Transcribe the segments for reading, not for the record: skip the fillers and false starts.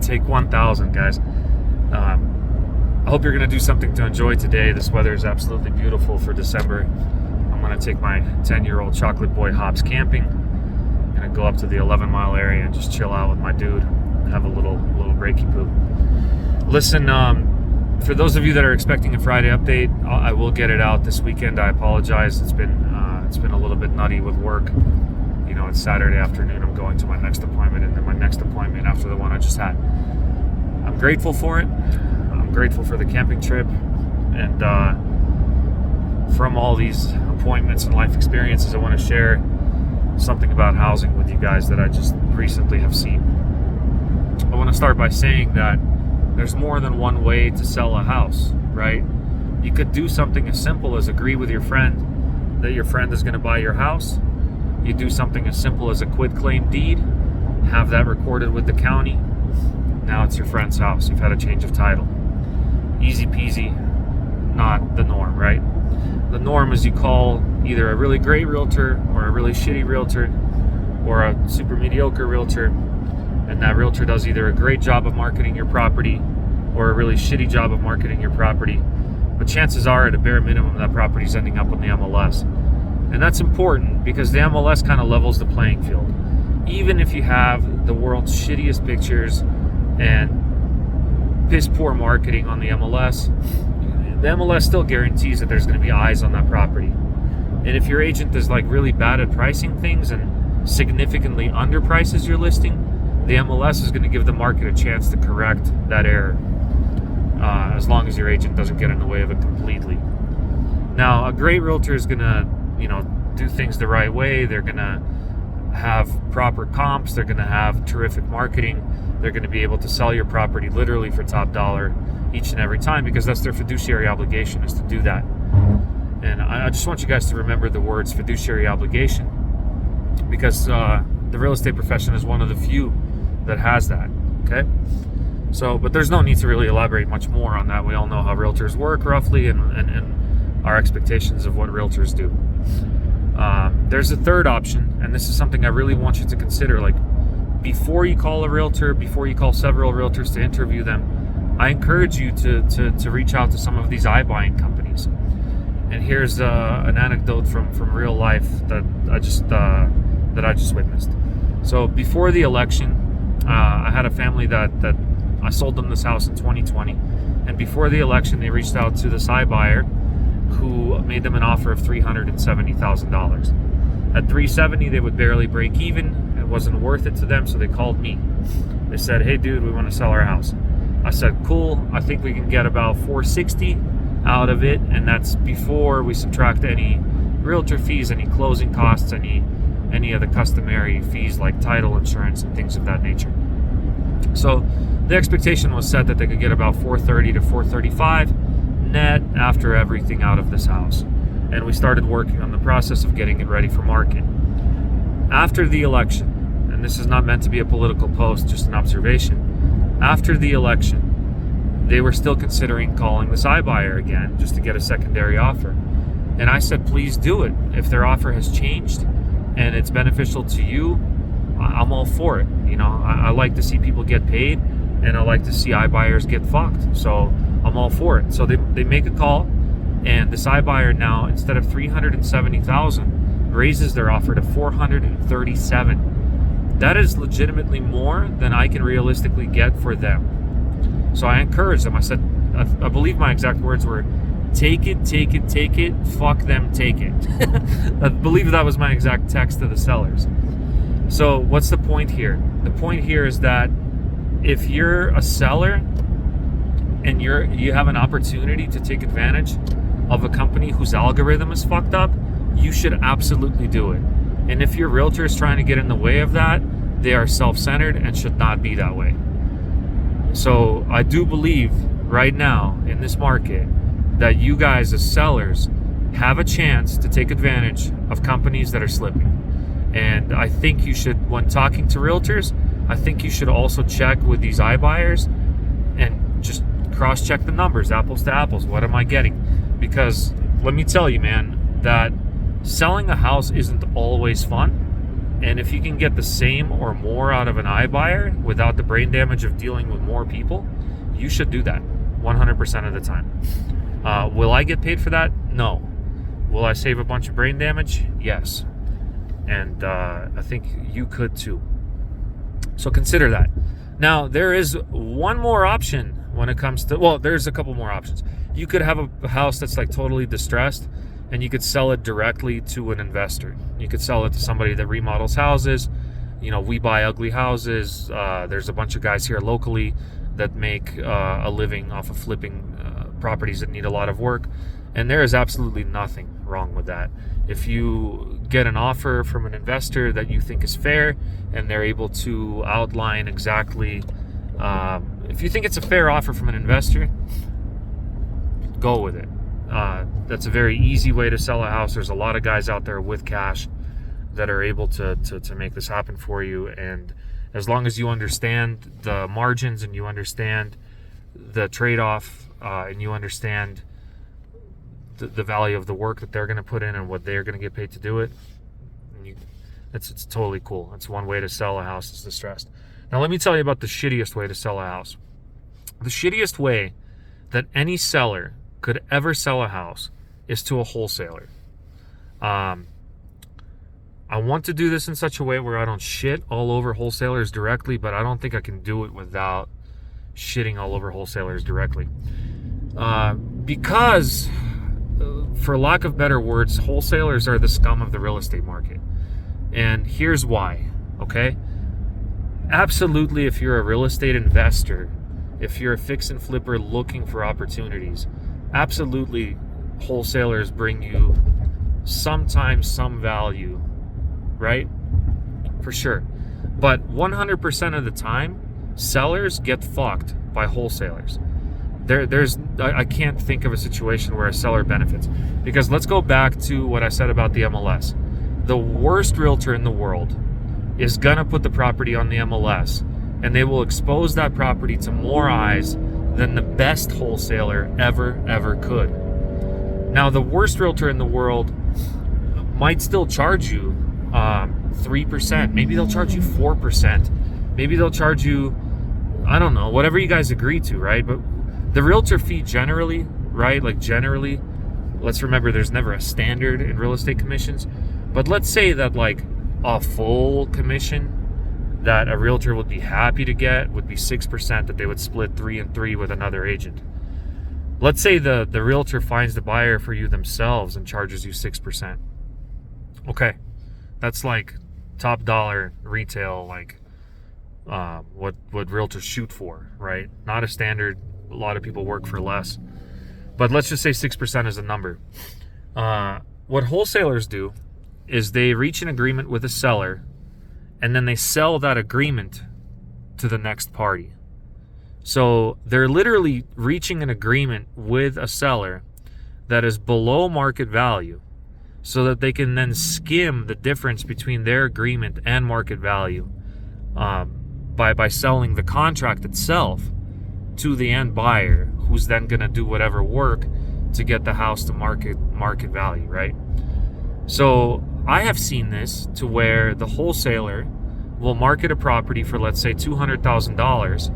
Take 1,000, guys. I hope you're going to do something to enjoy today. This weather is absolutely beautiful for December. I'm going to take my 10-year-old chocolate boy Hobbs camping. I'm going to go up to the 11-mile area and just chill out with my dude and have a little breaky poo. Listen, for those of you that are expecting a Friday update, I will get it out this weekend. I apologize. It's been a little bit nutty with work. You know, it's Saturday afternoon. I'm going to my next appointment, and then my next appointment after the one I just had. I'm grateful for it. I'm grateful for the camping trip, and from all these appointments and life experiences, I want to share something about housing with you guys that I just recently have seen. I want to start by saying that there's more than one way to sell a house, right? You could do something as simple as agree with your friend that your friend is going to buy your house. You do something as simple as a quitclaim deed, have that recorded with the county. Now it's your friend's house. You've had a change of title. Easy peasy, not the norm, right? The norm is you call either a really great realtor or a really shitty realtor or a super mediocre realtor, and that realtor does either a great job of marketing your property or a really shitty job of marketing your property. But chances are, at a bare minimum, that property is ending up on the MLS. And that's important because the MLS kind of levels the playing field. Even if you have the world's shittiest pictures and piss poor marketing on the MLS still guarantees that there's going to be eyes on that property. And if your agent is like really bad at pricing things and significantly underprices your listing, the MLS is going to give the market a chance to correct that error, as long as your agent doesn't get in the way of it completely. Now, a great realtor is going to, do things the right way. They're going to have proper comps. They're going to have terrific marketing. They're going to be able to sell your property literally for top dollar each and every time, because that's their fiduciary obligation, is to do that. And I just want you guys to remember the words fiduciary obligation, because the real estate profession is one of the few that has that. Okay, so but there's no need to really elaborate much more on that. We all know how realtors work roughly, and our expectations of what realtors do. There's a third option, and this is something I really want you to consider. Like, before you call a realtor, before you call several realtors to interview them, I encourage you to reach out to some of these iBuying companies. And here's an anecdote from real life that I just witnessed. So before the election, I had a family that I sold them this house in 2020, and before the election, they reached out to this iBuyer who made them an offer of $370,000. At $370,000, they would barely break even. It wasn't worth it to them, so they called me. They said, "Hey, dude, we want to sell our house." I said, "Cool. I think we can get about $460,000 out of it, and that's before we subtract any realtor fees, any closing costs, any of the customary fees like title insurance and things of that nature." So the expectation was set that they could get about $430,000 to $435,000 net after everything out of this house. And we started working on the process of getting it ready for market. After the election, and this is not meant to be a political post, just an observation, after the election, they were still considering calling this iBuyer again just to get a secondary offer. And I said, please do it. If their offer has changed and it's beneficial to you, I'm all for it. I like to see people get paid, and I like to see iBuyers get fucked. So I'm all for it. So they make a call, and this iBuyer now, instead of $370,000, raises their offer to $437,000. That is legitimately more than I can realistically get for them. So I encouraged them. I said, I believe my exact words were, take it, fuck them, take it. I believe that was my exact text to the sellers. So what's the point here? The point here is that if you're a seller and you have an opportunity to take advantage of a company whose algorithm is fucked up, you should absolutely do it. And if your realtor is trying to get in the way of that, they are self-centered and should not be that way. So I do believe right now in this market that you guys as sellers have a chance to take advantage of companies that are slipping. And I think you should, when talking to realtors, I think you should also check with these iBuyers and just cross-check the numbers, apples to apples. What am I getting? Because let me tell you, man, that selling a house isn't always fun. And if you can get the same or more out of an iBuyer without the brain damage of dealing with more people, you should do that 100% of the time. Will I get paid for that? No. Will I save a bunch of brain damage? Yes. And I think you could too. So consider that. Now, there is one more option when it comes to, well, there's a couple more options. You could have a house that's like totally distressed, and you could sell it directly to an investor. You could sell it to somebody that remodels houses. You know, we buy ugly houses. There's a bunch of guys here locally that make a living off of flipping properties that need a lot of work. And there is absolutely nothing wrong with that. If you get an offer from an investor that you think is fair, and they're able to outline exactly, if you think it's a fair offer from an investor, go with it. That's a very easy way to sell a house. There's a lot of guys out there with cash that are able to make this happen for you. And as long as you understand the margins and you understand the trade-off, and you understand the value of the work that they're going to put in and what they're going to get paid to do it, it's totally cool. That's one way to sell a house that's distressed. Now let me tell you about the shittiest way to sell a house. The shittiest way that any seller could ever sell a house is to a wholesaler. I want to do this in such a way where I don't shit all over wholesalers directly, but I don't think I can do it without shitting all over wholesalers directly. Because, for lack of better words, wholesalers are the scum of the real estate market. And here's why, okay? Absolutely, if you're a real estate investor, if you're a fix and flipper looking for opportunities, absolutely wholesalers bring you sometimes some value, right? For sure. But 100% of the time, sellers get fucked by wholesalers. I can't think of a situation where a seller benefits. Because let's go back to what I said about the MLS. The worst realtor in the world is gonna put the property on the MLS, and they will expose that property to more eyes than the best wholesaler ever could. Now, the worst realtor in the world might still charge you 3%. Maybe they'll charge you 4%. Maybe they'll charge you, I don't know, whatever you guys agree to, right? But the realtor fee generally, right? Like generally, let's remember there's never a standard in real estate commissions. But let's say that like a full commission that a realtor would be happy to get would be 6%, that they would split 3 and 3 with another agent. Let's say the realtor finds the buyer for you themselves and charges you 6%. Okay, that's like top dollar retail, like what realtors shoot for, right? Not a standard. A lot of people work for less, but let's just say 6% is a number. What wholesalers do is they reach an agreement with a seller, and then they sell that agreement to the next party. So they're literally reaching an agreement with a seller that is below market value, so that they can then skim the difference between their agreement and market value by selling the contract itself to the end buyer, who's then going to do whatever work to get the house to market value, right? So I have seen this to where the wholesaler will market a property for, let's say, $200,000,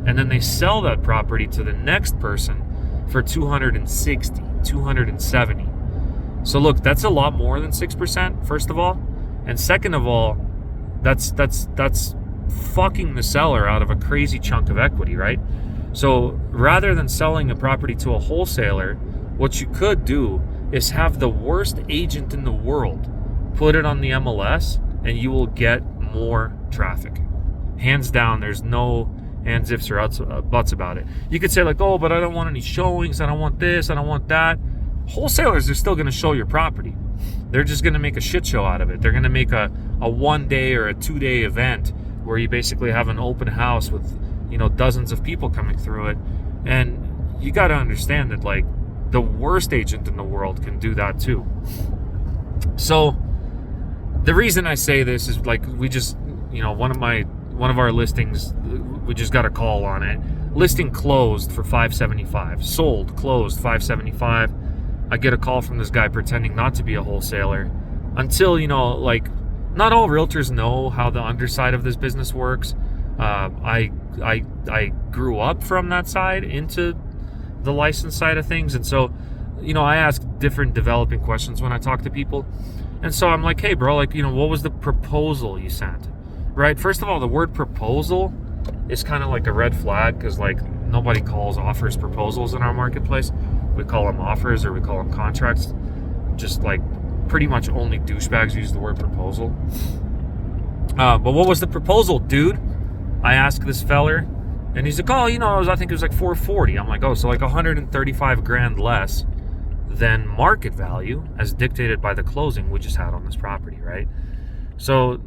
and then they sell that property to the next person for $260,000, $270,000. So look, that's a lot more than 6%, first of all, and second of all, that's fucking the seller out of a crazy chunk of equity, right? So rather than selling a property to a wholesaler, what you could do is have the worst agent in the world put it on the MLS, and you will get more traffic. Hands down, there's no ands, ifs, or buts about it. You could say like, oh, but I don't want any showings, I don't want this, I don't want that. Wholesalers are still going to show your property. They're just going to make a shit show out of it. They're going to make a 1-day or a 2-day event where you basically have an open house with, you know, dozens of people coming through it. And you got to understand that like the worst agent in the world can do that too. So the reason I say this is like, we just, you know, one of our listings, we just got a call on it. Listing closed for $575. Sold, closed, $575. I get a call from this guy pretending not to be a wholesaler until, you know, like not all realtors know how the underside of this business works. I grew up from that side into the license side of things, and so, you know, I ask different developing questions when I talk to people. And so I'm like, hey bro, like, you know, what was the proposal you sent? Right? First of all, the word proposal is kind of like a red flag, because like nobody calls offers proposals in our marketplace. We call them offers, or we call them contracts. Just like pretty much only douchebags use the word proposal. But what was the proposal, dude? I asked this feller, and he's like, oh, you know, I think it was like 440. I'm like, oh, so like 135 grand less than market value as dictated by the closing we just had on this property, right? So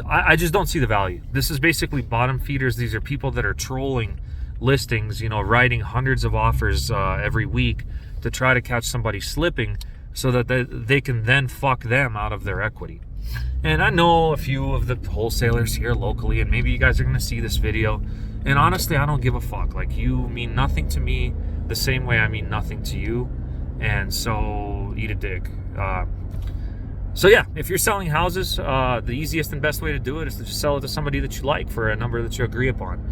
I just don't see the value. This is basically bottom feeders. These are people that are trolling listings, you know, writing hundreds of offers every week to try to catch somebody slipping so that they can then fuck them out of their equity. And I know a few of the wholesalers here locally, and maybe you guys are going to see this video, and honestly, I don't give a fuck. Like, you mean nothing to me the same way I mean nothing to you, and so eat a dick. So yeah, if you're selling houses, the easiest and best way to do it is to just sell it to somebody that you like for a number that you agree upon.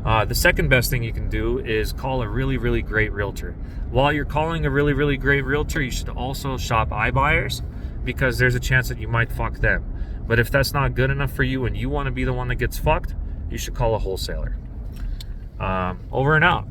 The second best thing you can do is call a really, really great realtor. While you're calling a really, really great realtor, you should also shop iBuyers, because there's a chance that you might fuck them. But if that's not good enough for you and you want to be the one that gets fucked, you should call a wholesaler. Over and out.